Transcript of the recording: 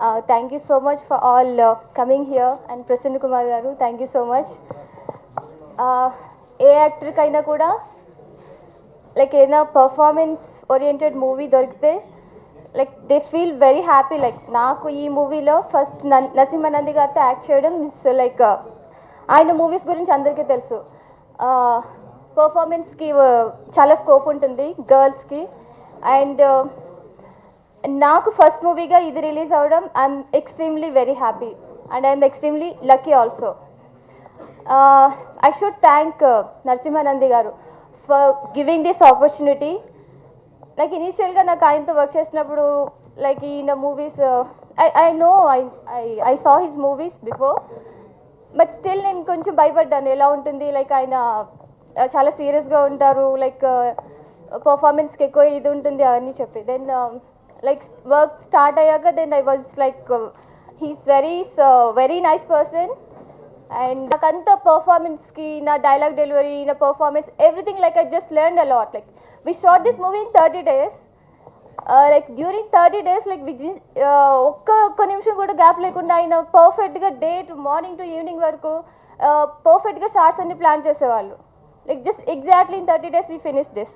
Thank you so much for all coming here and Prasanna Kumar garu, thank you so much. A actor కైనా కూడా like ఏదైనా performance oriented movie దొరికితే like they feel very happy. Like నాకు ఈ మూవీలో first Narasimha Nandi గారితో act చేయడం is like ఆయన మూవీస్ గురించి అందరికీ తెలుసు. పర్ఫార్మెన్స్కి చాలా స్కోప్ ఉంటుంది గర్ల్స్కి. అండ్ నాకు ఫస్ట్ మూవీగా ఇది రిలీజ్ అవ్వడం I'm extremely very happy and I'm extremely lucky also. I should thank Narasimhanandi garu for giving this opportunity. Like initially ga నాకు ఆయనతో వర్క్ చేసినప్పుడు like in movies I know I saw his movies before, but still నేను కొంచెం భయపడ్డాను ఎలా ఉంటుంది like ఆయన చాలా సీరియస్గా ఉంటారు లైక్ పర్ఫార్మెన్స్కి ఎక్కువ ఇది ఉంటుంది అవన్నీ చెప్పి. దెన్ లైక్ వర్క్ స్టార్ట్ అయ్యాక then I was like he's very nice person. And నాకంతా పర్ఫార్మెన్స్కి నా డైలాగ్ డెలివరీ నా performance everything like I just learn a lot. Like we shot this movie in 30 days. Like during 30 days like ఒక్క నిమిషం కూడా gap లేకుండా ఆయన పర్ఫెక్ట్గా day to morning to evening వరకు పర్ఫెక్ట్గా షార్ట్స్ అన్ని ప్లాన్ చేసేవాళ్ళు. Like just exactly in 30 days we finish this.